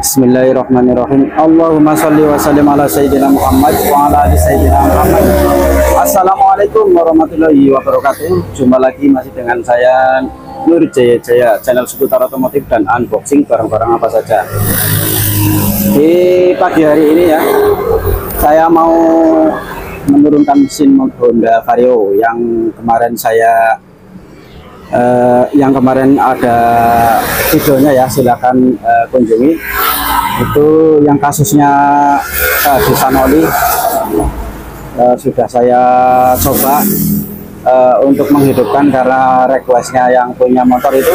Bismillahirrahmanirrahim. Allahumma sholli wa sallim ala sayyidina Muhammad wa ala ali sayyidina Muhammad. Assalamualaikum warahmatullahi wabarakatuh. Jumpa lagi masih dengan saya Nur Jaya, channel seputar otomotif dan unboxing barang-barang apa saja. Di pagi hari ini ya, saya mau menurunkan mesin Honda Vario yang kemarin ada videonya ya, silakan kunjungi. Itu yang kasusnya di Sanoli, sudah saya coba untuk menghidupkan, karena requestnya yang punya motor itu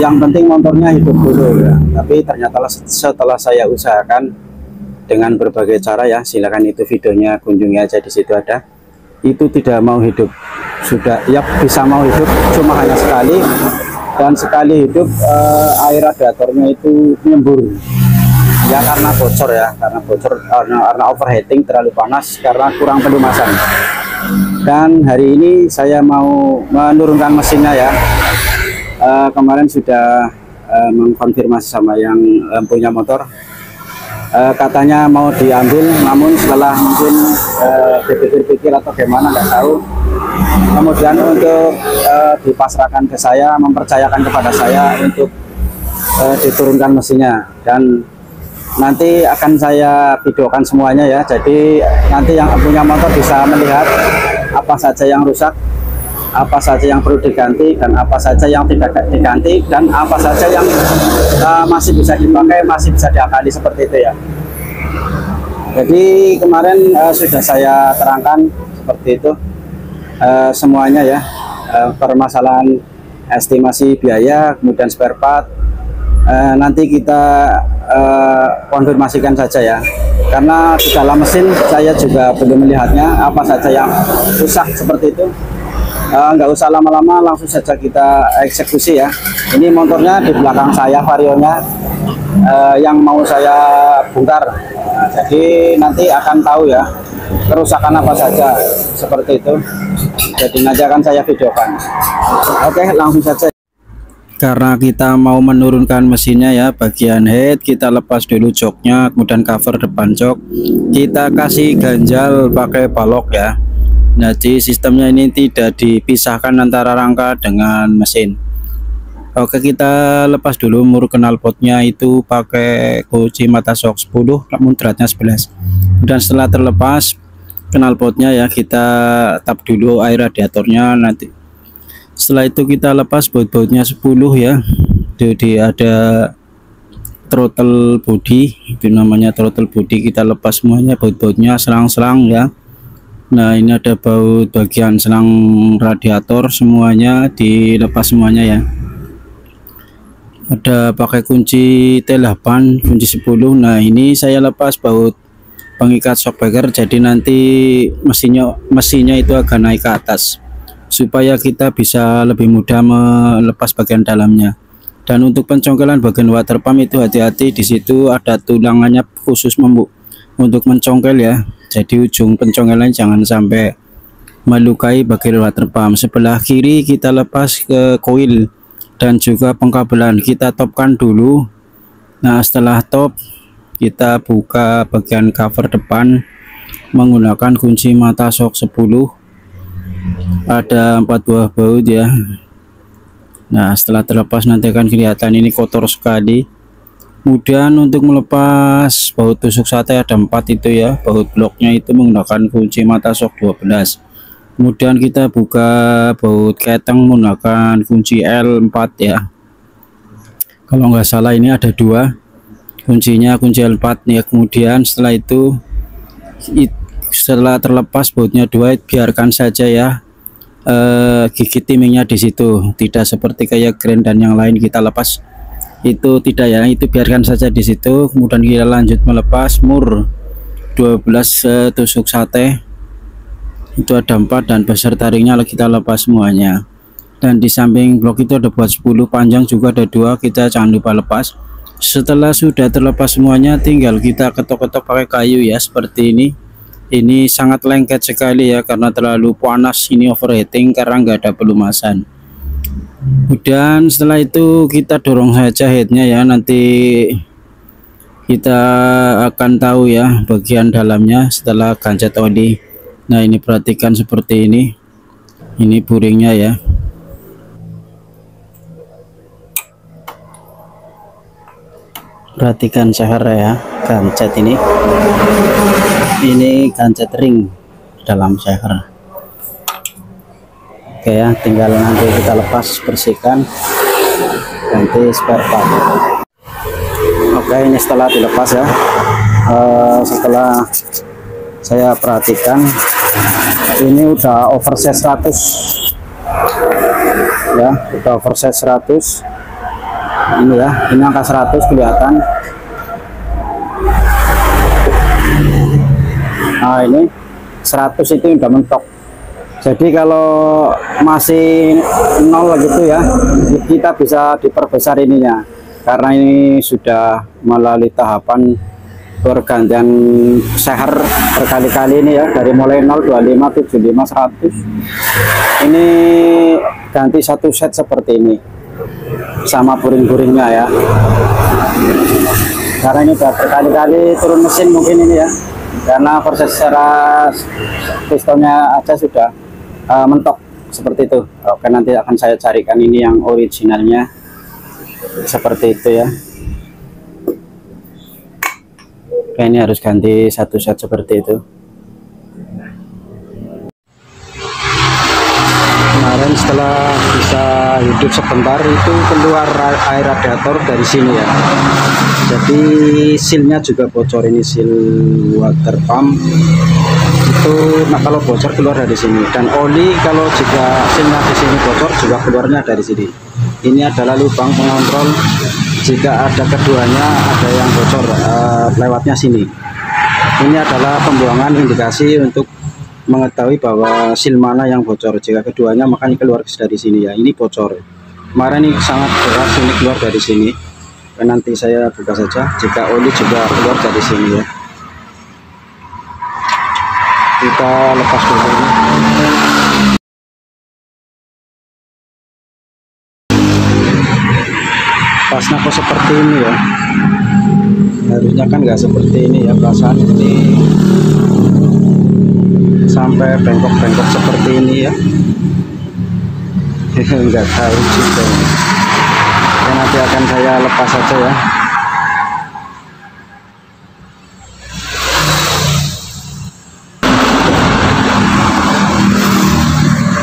yang penting motornya hidup dulu ya. Tapi ternyata setelah saya usahakan dengan berbagai cara ya, silakan itu videonya kunjungi aja, di situ ada, itu tidak mau hidup. Sudah ya, bisa mau hidup cuma hanya sekali, dan sekali hidup air radiatornya itu nyembur ya, karena bocor karena overheating, terlalu panas, karena kurang pelumasan. Dan hari ini saya mau menurunkan mesinnya ya. Kemarin sudah mengkonfirmasi sama yang punya motor, katanya mau diambil, namun setelah mungkin dipikir-pikir atau gimana nggak tahu, kemudian untuk dipasrahkan ke saya, mempercayakan kepada saya untuk diturunkan mesinnya, dan nanti akan saya videokan semuanya ya. Jadi nanti yang punya motor bisa melihat apa saja yang rusak, apa saja yang perlu diganti, dan apa saja yang tidak diganti, dan apa saja yang masih bisa dipakai, masih bisa diakali, seperti itu ya. Jadi kemarin sudah saya terangkan seperti itu semuanya ya, permasalahan estimasi biaya, kemudian spare part, nanti kita konfirmasikan saja ya, karena di dalam mesin saya juga belum melihatnya apa saja yang rusak, seperti itu. Nggak usah lama-lama, langsung saja kita eksekusi ya. Ini motornya di belakang saya, Varionya yang mau saya bongkar. Jadi nanti akan tahu ya kerusakan apa saja, seperti itu. Jadi nanti akan saya videokan. Oke, langsung saja. Karena kita mau menurunkan mesinnya ya, bagian head kita lepas dulu joknya, kemudian cover depan jok kita kasih ganjal pakai balok ya. Jadi sistemnya ini tidak dipisahkan antara rangka dengan mesin. Oke, kita lepas dulu mur knalpotnya, itu pakai kunci mata sok 10 namun dratnya 11. Dan setelah terlepas knalpotnya ya, kita tap dulu air radiatornya. Nanti setelah itu kita lepas baut-bautnya 10 ya. Jadi ada throttle body, itu namanya throttle body, kita lepas semuanya baut-bautnya, selang-selang ya. Nah, ini ada baut bagian selang radiator, semuanya dilepas semuanya ya. Ada pakai kunci T8, kunci 10. Nah, ini saya lepas baut pengikat shockbreaker, jadi nanti mesinnya itu agak naik ke atas supaya kita bisa lebih mudah melepas bagian dalamnya. Dan untuk pencongkelan bagian water pump itu hati-hati, di situ ada tulangannya khusus untuk mencongkel ya. Jadi ujung pencongkelan jangan sampai melukai bagian water pump. Sebelah kiri kita lepas ke koil dan juga pengkabelan, kita topkan dulu. Nah, setelah top kita buka bagian cover depan menggunakan kunci mata sok 10. Ada 4 buah baut ya. Nah, setelah terlepas nanti akan kelihatan ini kotor sekali. Kemudian untuk melepas baut tusuk sate ada 4 itu ya, baut bloknya itu menggunakan kunci mata sok 12. Kemudian kita buka baut keteng menggunakan kunci L4 ya. Kalau nggak salah ini ada 2 kuncinya, kunci L4 ya. Kemudian setelah itu setelah terlepas bautnya 2, biarkan saja ya, gigi timingnya di situ, tidak seperti kayak grand dan yang lain kita lepas itu tidak ya, itu biarkan saja di situ. Kemudian kita lanjut melepas mur 12 tusuk sate, itu ada 4, dan beserta ringnya kita lepas semuanya. Dan di samping blok itu ada buat 10 panjang juga ada 2, kita jangan lupa lepas. Setelah sudah terlepas semuanya, tinggal kita ketok-ketok pakai kayu ya, seperti ini. Ini sangat lengket sekali ya, karena terlalu panas, ini overheating karena nggak ada pelumasan. Dan setelah itu kita dorong saja headnya ya, nanti Kita akan tahu ya bagian dalamnya setelah gancet oli. Nah, ini perhatikan seperti ini buringnya ya. Perhatikan seher ya, gancet ini gancet ring dalam seher. Oke ya, tinggal nanti kita lepas, bersihkan, ganti spare part. Oke, ini setelah dilepas ya, setelah saya perhatikan ini udah oversize 100 ya, udah oversize 100 ini ya, ini angka 100 kelihatan. Nah, ini 100 itu udah mentok. Jadi kalau masih 0 gitu ya, kita bisa diperbesar ininya, karena ini sudah melalui tahapan pergantian seher berkali-kali ini ya, dari mulai 0, 25, 75, 100. Ini ganti satu set seperti ini sama buring-buringnya ya, karena ini udah berkali-kali turun mesin mungkin ini ya, karena proses secara pistonnya aja sudah mentok seperti itu. Oke, nanti akan saya carikan ini yang originalnya seperti itu ya. Oke, ini harus ganti satu set seperti itu. Kemarin setelah bisa hidup sebentar itu keluar air radiator dari sini ya, jadi sealnya juga bocor. Ini seal water pump itu, nah kalau bocor keluar dari sini, dan oli kalau jika sealnya di sini bocor juga keluarnya dari sini. Ini adalah lubang pengontrol, jika ada keduanya ada yang bocor lewatnya sini. Ini adalah pembuangan indikasi untuk mengetahui bahwa seal mana yang bocor. Jika keduanya makanya keluar dari sini ya, ini bocor. Kemarin ini sangat keras, ini keluar dari sini. Dan nanti saya buka saja, jika oli juga keluar dari sini ya. Kita lepas dulu ini. Pasnya kok seperti ini ya, harusnya kan nggak seperti ini ya, perasaan ini sampai bengkok-bengkok seperti ini ya. Nggak tahu juga ya, nanti akan saya lepas saja ya.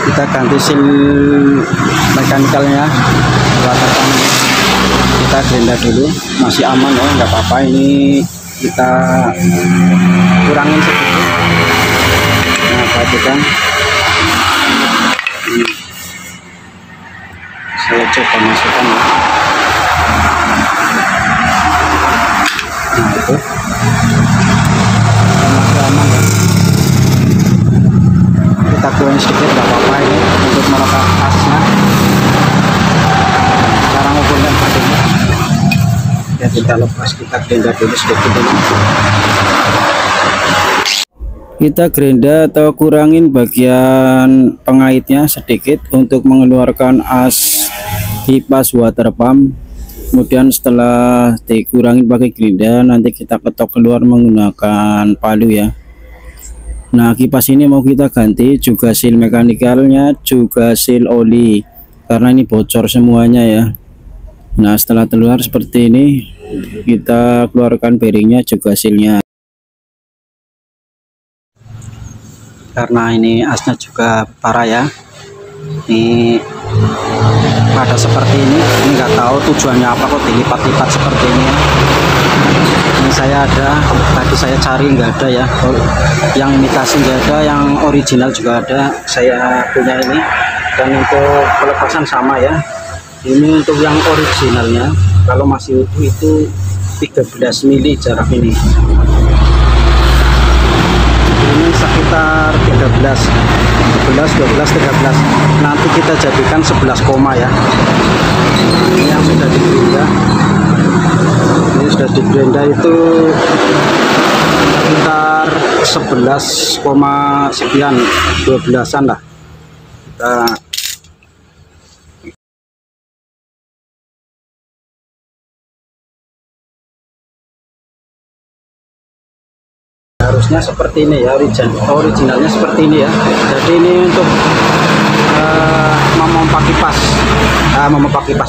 Kita ganti seal mekanikalnya, kita gerinda dulu, masih aman ya, nggak apa-apa. Ini kita kurangin sedikit. Nah, perhatikan, saya coba masukkan ya. Nah, itu masih aman ya. Kita kurangin sedikit, nggak apa-apa ini untuk melekat asnya. Cara ngukurnya badannya ya, kita lepas, kita gerinda dulu sedikit dulu. Kita gerinda atau kurangin bagian pengaitnya sedikit untuk mengeluarkan as kipas water pump. Kemudian setelah dikurangin pakai gerinda, nanti kita ketok keluar menggunakan palu ya. Nah, kipas ini mau kita ganti, juga seal mekanikalnya, juga seal oli, karena ini bocor semuanya ya. Nah, setelah keluar seperti ini, kita keluarkan bearingnya juga sealnya, karena ini asnya juga parah ya. Ini pada seperti ini nggak tahu tujuannya apa, kok dilipat-lipat seperti ini ya. Ini saya ada, tadi saya cari nggak ada ya, yang imitasi nggak ada, yang original juga ada, saya punya ini. Dan untuk pelepasan sama ya, ini untuk yang originalnya kalau masih utuh itu 13 mili jarak ini sekitar 13, 12, 13, nanti kita jadikan 11 koma ya. Ini yang sudah digerinda, ini sudah digerinda itu sekitar 11, sekian, 12-an lah. Kita harusnya seperti ini ya, originalnya seperti ini ya. Jadi ini untuk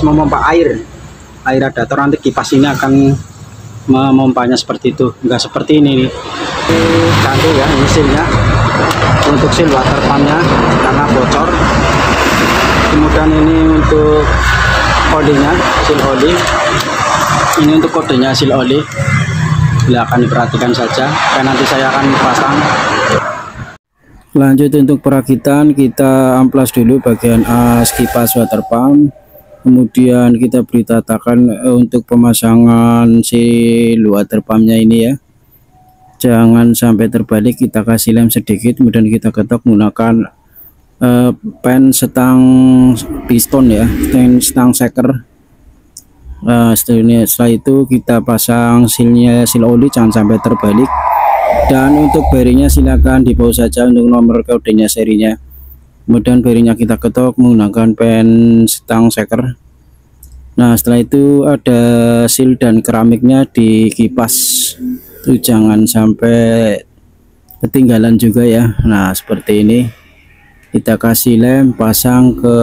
memompa air radiator, nanti kipas ini akan memompanya seperti itu, enggak seperti ini nih. Ganti ya ini silnya, untuk seal water pumpnya karena bocor. Kemudian ini untuk olinya, seal oli. Ini untuk kodenya seal oli, silakan diperhatikan saja, dan nanti saya akan pasang. Lanjut untuk perakitan, kita amplas dulu bagian as kipas water pump, kemudian kita beri tatakan untuk pemasangan seal water pumpnya ini ya. Jangan sampai terbalik, kita kasih lem sedikit, kemudian kita ketok menggunakan pen setang piston ya, setang seker. Setelah itu kita pasang seal oli, jangan sampai terbalik. Dan untuk bearingnya silakan di bawah saja untuk nomor kodenya serinya. Kemudian bearingnya kita ketok menggunakan pen setang seker. Nah setelah itu ada seal dan keramiknya di kipas, itu jangan sampai ketinggalan juga ya. Nah seperti ini, kita kasih lem, pasang ke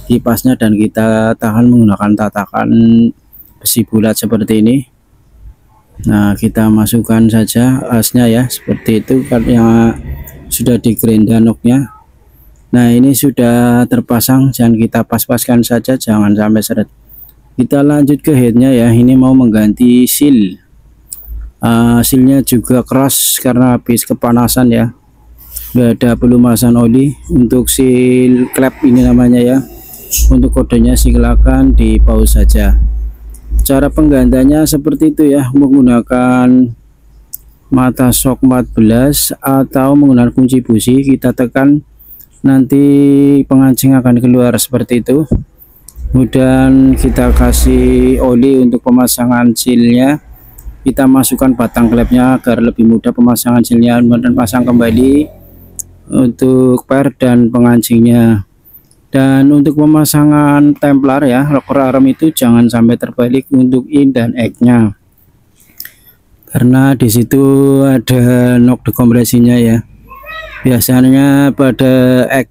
kipasnya, dan kita tahan menggunakan tatakan besi bulat seperti ini. Nah kita masukkan saja asnya ya, seperti itu karena sudah di gerinda noknya. Nah ini sudah terpasang, jangan kita pas-paskan saja, jangan sampai seret. Kita lanjut ke headnya ya, ini mau mengganti seal. Sealnya juga keras karena habis kepanasan ya, nggak ada pelumasan oli. Untuk seal klep ini namanya ya, untuk kodenya silakan di pause saja. Cara penggantiannya seperti itu ya, menggunakan mata shock 14 atau menggunakan kunci busi, kita tekan nanti pengancing akan keluar seperti itu. Kemudian kita kasih oli untuk pemasangan sealnya, kita masukkan batang klepnya agar lebih mudah pemasangan sealnya, dan pasang kembali untuk per dan pengancingnya. Dan untuk pemasangan templar ya, locker arm itu jangan sampai terbalik untuk in dan egg-nya, karena di situ ada nok dekompresinya ya. Biasanya pada egg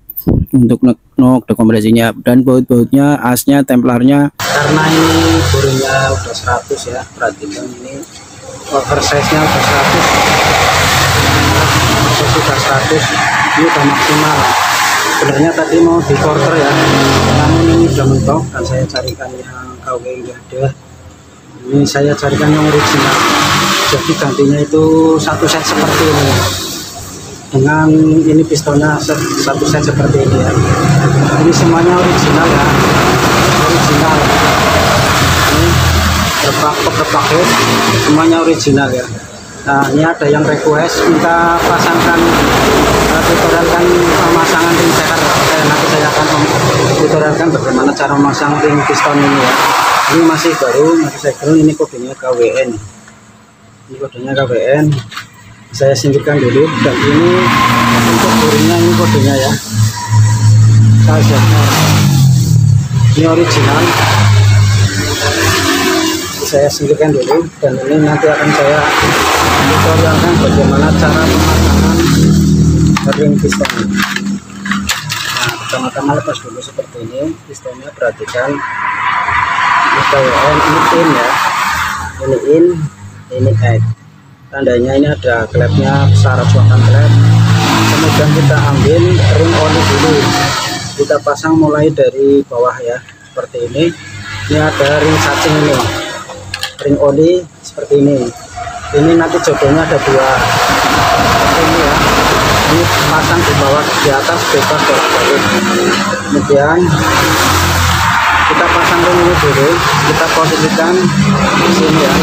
untuk nok dekompresinya, dan baut-bautnya, asnya, templarnya. Karena ini boringnya udah 100 ya, perhatikan ini locker size-nya udah 100, sudah 100, ini udah maksimal. Sebenarnya tadi mau di quarter ya, namun ini sudah mentok dan saya carikan yang KW enggak ada. Ini saya carikan yang original, jadi gantinya itu satu set seperti ini, dengan ini pistonnya satu set seperti ini ya. Ini semuanya original ya, original. Ini berpaket semuanya original ya. Nah ini ada yang request minta pasangkan tutorialkan pemasangan ring seker. Nanti saya akan tutorialkan bagaimana cara memasang ring piston ini ya. Ini masih baru, masih segel. Ini kodenya KWN, ini kodenya KWN. Saya singkirkan dulu, dan ini untuk boringnya, ini kodenya ya, ini original. Saya singkirkan dulu, dan ini nanti akan saya tutorialkan bagaimana cara pemasangan ring piston. Nah pertama-tama lepas dulu seperti ini pistonnya, perhatikan ini KWN, ini in ya, ini in, ini egg. Tandanya ini ada klepnya, syarat suakan klep. Kemudian kita ambil ring oli dulu, kita pasang mulai dari bawah ya, seperti ini. Ini ada ring cacing, ini ring oli seperti ini. Ini nanti jodohnya ada dua, ini ya, ini pasang di bawah, di atas bebas bolak-balik. Kemudian kita pasang ring ini dulu, kita posisikan di sini ya.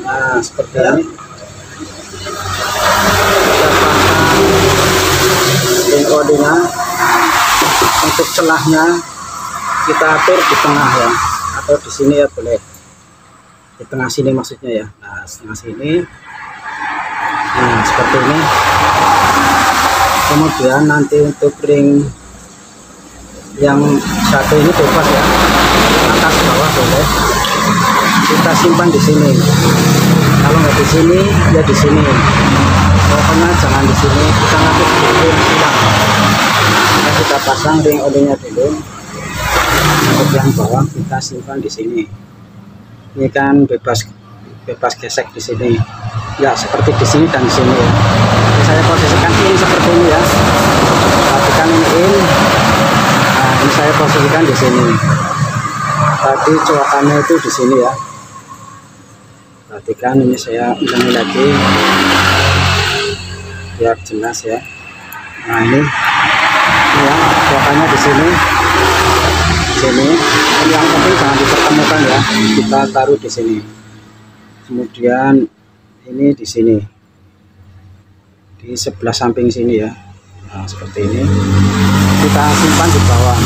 Nah seperti ini, kita pasang ring olinya. Untuk celahnya kita atur di tengah ya, atau di sini ya boleh, di tengah sini maksudnya ya. Nah setengah sini, nah seperti ini. Kemudian nanti untuk ring yang satu ini bebas ya, atas bawah boleh. kita simpan di sini. Kalau nggak di sini ya di sini, pokoknya jangan di sini. Kita nanti kita pasang ring olinya dulu. Untuk yang bawah kita simpan di sini. Ini kan bebas gesek di sini ya, seperti di sini dan di sini ya. Saya posisikan ini seperti ini ya, perhatikan ini in. Nah, ini saya posisikan di sini. Tadi coakannya itu di sini ya, perhatikan. Ini saya ulangi lagi biar jelas ya. Nah ini ya, coakannya di sini. Yang penting jangan dipertemukan ya, kita taruh di sini. Kemudian ini di sini, di sebelah samping sini ya. Nah, seperti ini kita simpan di bawah.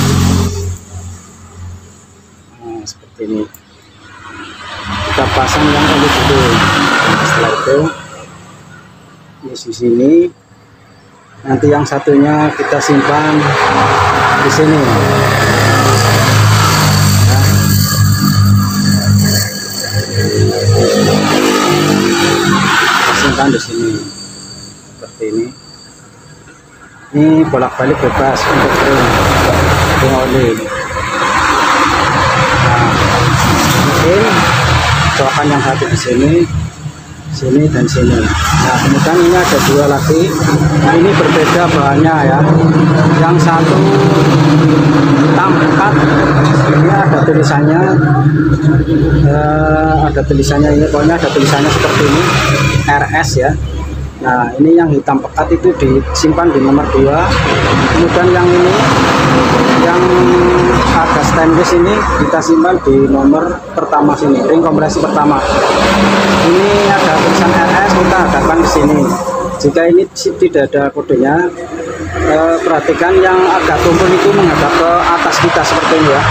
Nah, seperti ini kita pasang yang oli dulu. Nah, setelah itu di sini, nanti yang satunya kita simpan di sini. Simpan di sini seperti ini. Ini bolak-balik bebas untuk ring oli. Nah, mungkin coakan yang satu di sini, sini dan sini. Nah, kemudian ini ada dua lagi. Nah, ini berbeda bahannya ya. Yang satu hitam pekat, ini ada tulisannya, ini pokoknya ada tulisannya seperti ini, RS ya. Nah, ini yang hitam pekat itu disimpan di nomor 2. Kemudian yang ini, yang agak stainless ini kita simpan di nomor pertama sini, ring kompresi pertama. Ini ada tulisan RS, kita hadapkan ke sini. Jika ini tidak ada kodenya, perhatikan yang agak tumpul itu menghadap ke atas kita seperti ini ya.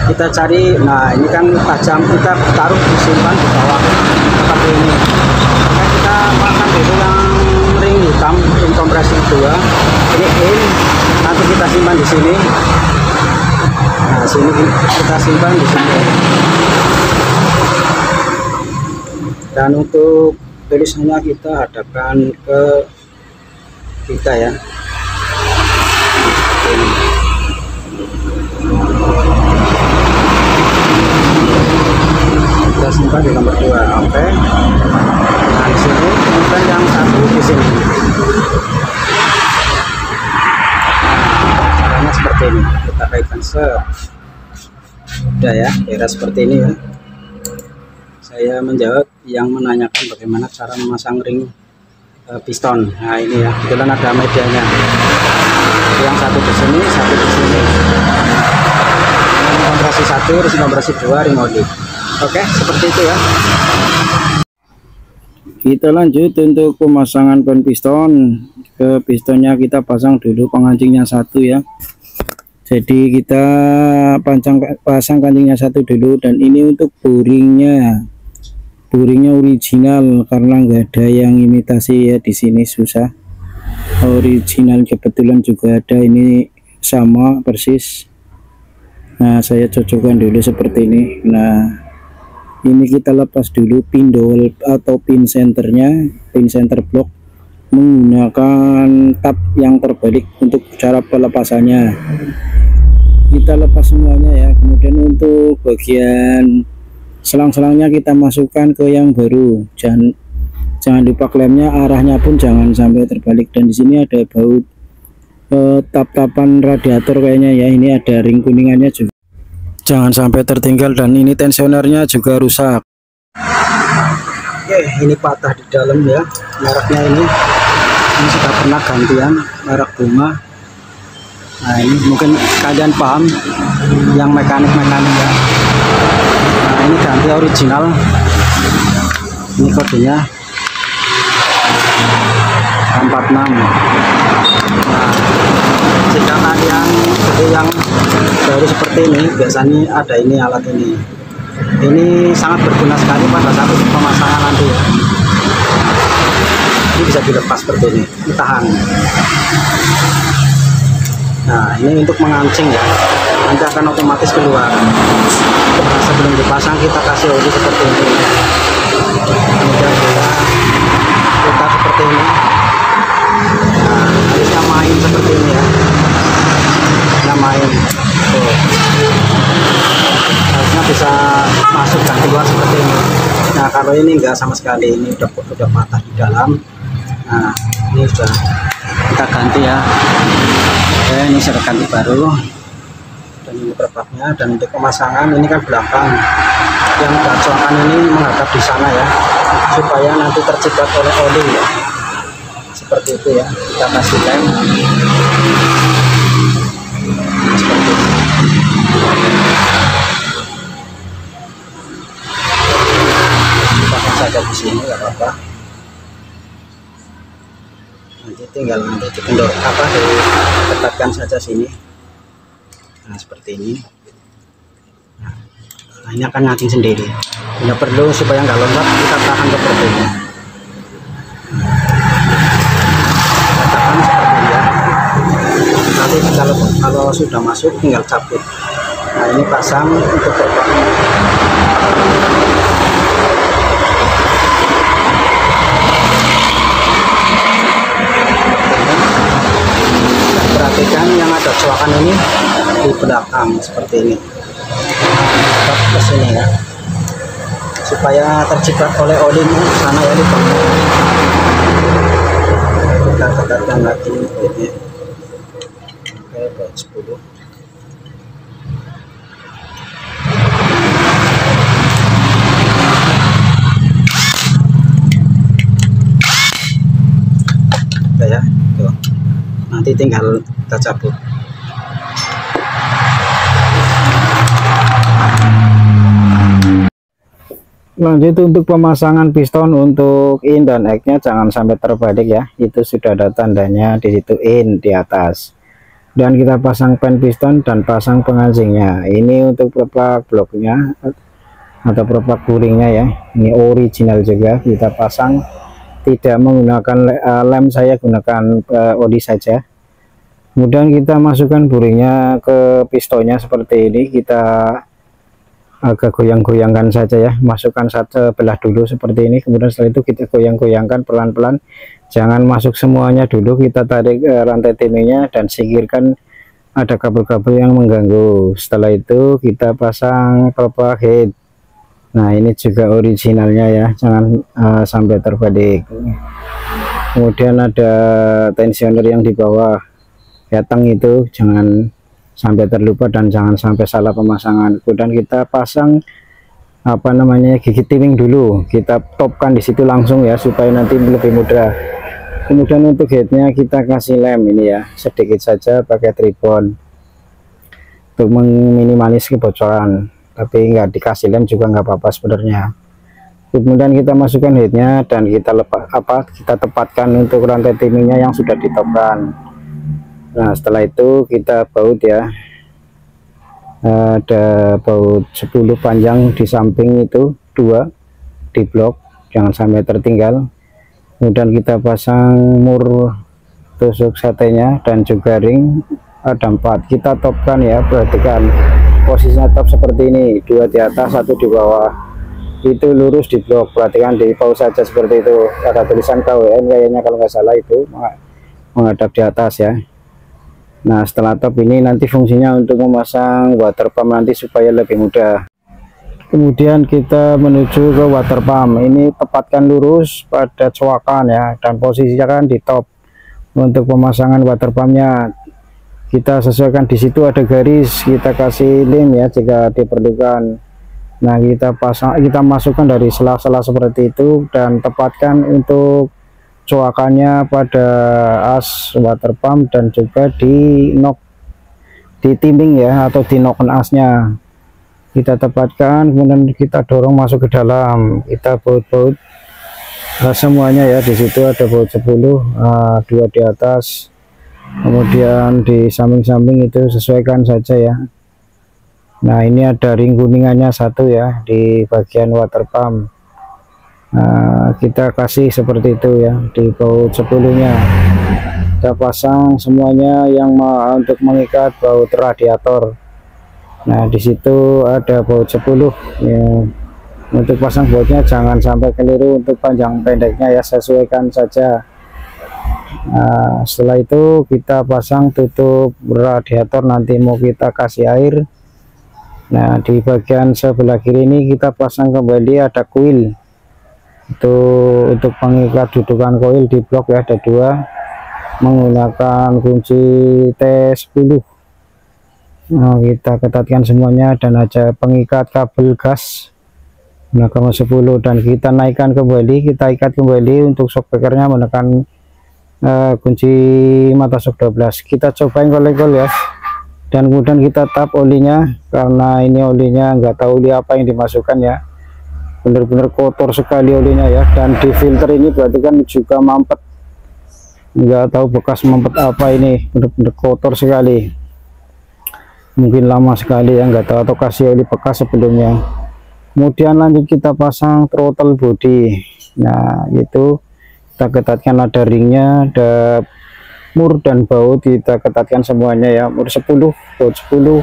Kita cari, nah ini kan tajam, kita taruh disimpan di bawah seperti ini. Maka kita pasang dulu yang ring hitam, ring kompresi 2. Ini in, nanti kita simpan di sini. Nah, sini kita simpan di sini. Dan untuk tulisannya kita hadapkan ke kita ya. Ini. Kita simpan di nomor 2, oke. Nah, di sini, kemudian yang satu di sini. Nah, caranya seperti ini. Kita kaitkan udah ya, kira seperti ini ya. Saya menjawab yang menanyakan bagaimana cara memasang ring piston. Nah, ini ya, kebetulan ada medianya. Yang satu di sini, satu di sini. Ring kompresi 1, ring kompresi 2, ring oli. Oke, seperti itu ya. Kita lanjut untuk pemasangan ban piston. Ke pistonnya kita pasang dulu pengancingnya 1 ya. Jadi kita pasang kancingnya 1 dulu, dan ini untuk boringnya original karena nggak ada yang imitasi ya. Di sini susah, original kebetulan juga ada, ini sama persis. Nah, saya cocokkan dulu seperti ini. Nah, ini kita lepas dulu pin dowel atau pin centernya, pin center block, menggunakan tab yang terbalik untuk cara pelepasannya. Kita lepas semuanya ya. Kemudian untuk bagian selang-selangnya kita masukkan ke yang baru. Jangan lupa klemnya, arahnya pun jangan sampai terbalik. Dan di sini ada baut tap-tapan radiator kayaknya ya. Ini ada ring kuningannya juga, jangan sampai tertinggal. Dan ini tensionernya juga rusak. Oke, ini patah di dalam ya. Mereknya ini sudah pernah gantian, merek Bunga. Nah, ini mungkin kalian paham yang mekanik-mekanik ya. Nah, ini ganti original. Ini kodenya 46. Nah, jika kalian beli yang baru seperti ini, biasanya ada ini, alat ini. Ini sangat berguna sekali pada saat pemasangan nanti ya. Ini bisa dilepas seperti ini, ditahan. Nah, ini untuk mengancing ya, nanti akan otomatis keluar. Nah, sebelum dipasang kita kasih oli seperti ini, kemudian kita putar seperti ini. Nah, harusnya main seperti ini ya, nah main tuh. Harusnya bisa masuk dan keluar seperti ini. Nah, kalau ini enggak sama sekali, ini udah patah di dalam. Nah, ini sudah kita ganti ya. Oke, ini sudah ganti baru, dan ini perbaknya. Dan untuk pemasangan ini kan belakang, yang gacokan ini menghadap di sana ya, supaya nanti terjebak oleh oli ya, seperti itu ya. Kita kasih lem seperti itu. Pasang saja di sini, nggak apa-apa. Nanti tinggal dikendor diketatkan saja sini. Nah, seperti ini. Nah, ini akan ngancing sendiri, nggak perlu, supaya nggak lompat kita tahan seperti ini. Kita tahan seperti ini ya. Nanti kalau sudah masuk tinggal cabut. Nah, ini pasang untuk berbaknya. Perhatikan yang ada coakan ini di belakang seperti ini, ke sini ya, supaya terjebak oleh oli sana ya di bawah. Kita ketatkan lagi ini. Oke, buat 10. Oke ya, tuh. Nanti tinggal kita cabut. Lanjut untuk pemasangan piston untuk in dan egg-nya jangan sampai terbalik ya. Itu sudah ada tandanya di situ in di atas. Dan kita pasang pen piston dan pasang pengancingnya. Ini untuk pepak bloknya atau pepak guringnya ya. Ini original juga kita pasang. Tidak menggunakan lem, saya gunakan oli saja. Kemudian kita masukkan buringnya ke pistonnya seperti ini. Kita agak goyang-goyangkan saja ya, masukkan satu belah dulu seperti ini. Kemudian setelah itu kita goyang-goyangkan pelan-pelan, jangan masuk semuanya dulu. Kita tarik rantai timingnya dan singkirkan ada kabel-kabel yang mengganggu. Setelah itu kita pasang pepak head. Nah, ini juga originalnya ya, jangan sampai terbalik. Kemudian ada tensioner yang di bawah keteng, itu jangan sampai terlupa dan jangan sampai salah pemasangan. Kemudian kita pasang gigi timing dulu, kita topkan di situ langsung ya, supaya nanti lebih mudah. Kemudian untuk headnya kita kasih lem ini ya, sedikit saja pakai tribon untuk meminimalis kebocoran. Tapi nggak dikasih lem juga nggak apa-apa sebenarnya. Kemudian kita masukkan headnya dan kita kita tepatkan untuk rantai timingnya yang sudah ditopkan. Nah, setelah itu kita baut ya, ada baut 10 panjang di samping itu, 2 di blok, jangan sampai tertinggal. Kemudian kita pasang mur tusuk satenya dan juga ring, ada 4. Kita topkan ya, perhatikan posisinya top seperti ini, 2 di atas 1 di bawah, itu lurus di blok. Perhatikan di pause saja seperti itu, ada tulisan KWN kayaknya kalau nggak salah, itu menghadap di atas ya. Nah, setelah top ini nanti fungsinya untuk memasang water pump nanti supaya lebih mudah. Kemudian kita menuju ke water pump, ini tepatkan lurus pada coakan ya, dan posisinya kan di top. Untuk pemasangan water pumpnya kita sesuaikan, di situ ada garis, kita kasih lem ya jika diperlukan. Nah, kita masukkan dari sela-sela seperti itu dan tepatkan untuk coakannya pada as water pump dan juga di timing ya, atau di noken asnya kita tepatkan. Kemudian kita dorong masuk ke dalam, kita baut-baut semuanya ya. Di situ ada baut 10, 2 di atas, kemudian di samping-samping itu sesuaikan saja ya. Nah, ini ada ring kuningannya 1 ya di bagian water pump. Nah, kita kasih seperti itu ya di baut 10 nya. kita pasang semuanya yang untuk mengikat baut radiator. Nah, di situ ada baut 10 ya. Untuk pasang bautnya jangan sampai keliru untuk panjang pendeknya ya, sesuaikan saja. Nah, setelah itu kita pasang tutup radiator, nanti mau kita kasih air. Nah, di bagian sebelah kiri ini kita pasang kembali ada kuil itu untuk pengikat dudukan koil di blok ya, ada 2 menggunakan kunci T10. Nah, kita ketatkan semuanya dan ada pengikat kabel gas menggunakan 10 dan kita naikkan kembali, kita ikat kembali untuk shock breakernya menekan kunci mata shock 12. Kita cobain kol ya, dan kemudian kita tap olinya karena ini olinya nggak tahu oli apa yang dimasukkan ya, benar-benar kotor sekali olinya ya. Dan di filter ini berarti kan juga mampet, nggak tahu bekas mampet apa ini, benar-benar kotor sekali, mungkin lama sekali ya, nggak tahu atau kasih oli bekas sebelumnya. Kemudian lanjut kita pasang throttle body. Nah, itu kita ketatkan, ada ringnya, ada mur dan baut, kita ketatkan semuanya ya, mur 10, baut 10,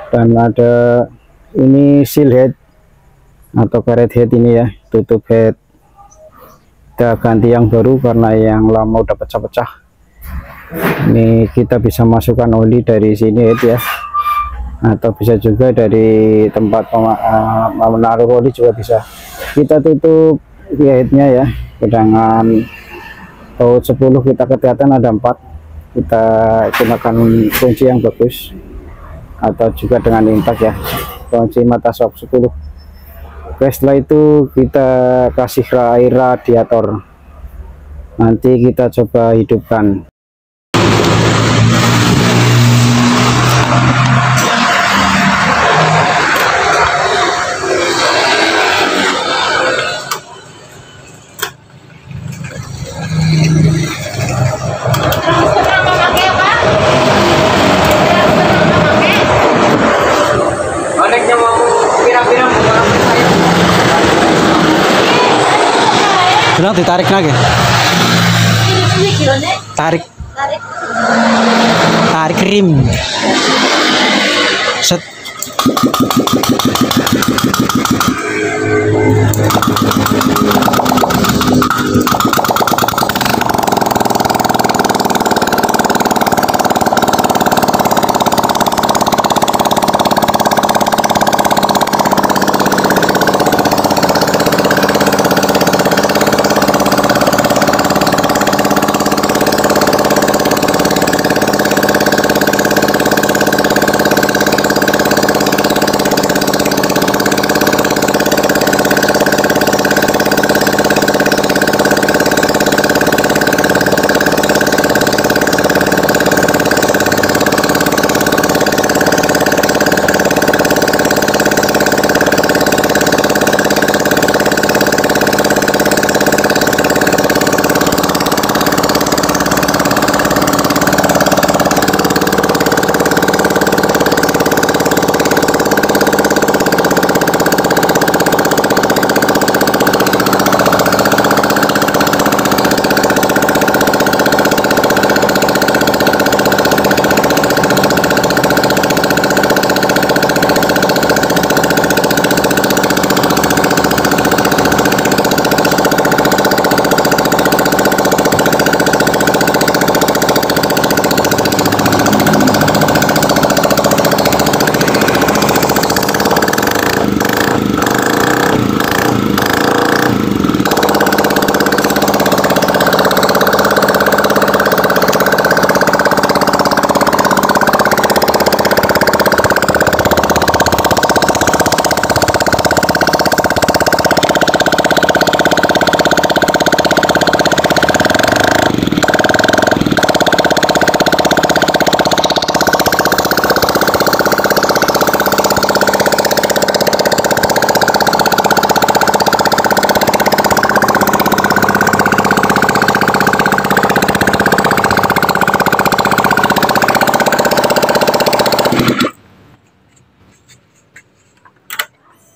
dan ada ini seal head atau karet head ini ya, tutup head kita ganti yang baru karena yang lama udah pecah-pecah. Ini kita bisa masukkan oli dari sini head ya, atau bisa juga dari tempat menaruh oli juga bisa. Kita tutup headnya ya dengan baut 10, kita ketatkan ada 4, kita gunakan kunci yang bagus atau juga dengan intak ya, kunci mata shock 10. Oke, setelah itu kita kasih air radiator, nanti kita coba hidupkan. Bilang ditarik lagi. Tarik. Tarik rim. Set.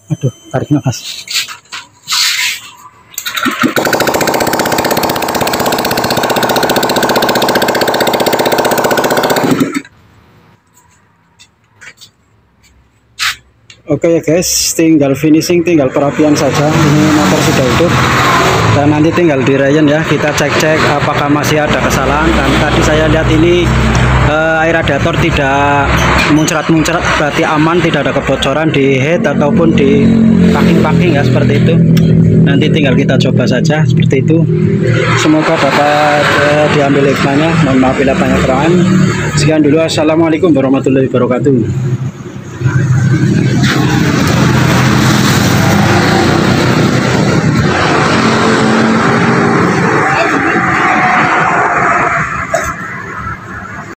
Aduh, tarik nafas. Oke ya guys, tinggal finishing, tinggal perapian saja. Ini motor sudah hidup dan nanti tinggal dirayan ya. Kita cek-cek apakah masih ada kesalahan. Dan tadi saya lihat ini air radiator tidak muncrat-muncrat, berarti aman, tidak ada kebocoran di head ataupun di packing-packing ya, seperti itu. Nanti tinggal kita coba saja seperti itu. Semoga dapat diambil hikmahnya. Mohon maaf bila banyak kekurangan. Sekian dulu, assalamualaikum warahmatullahi wabarakatuh.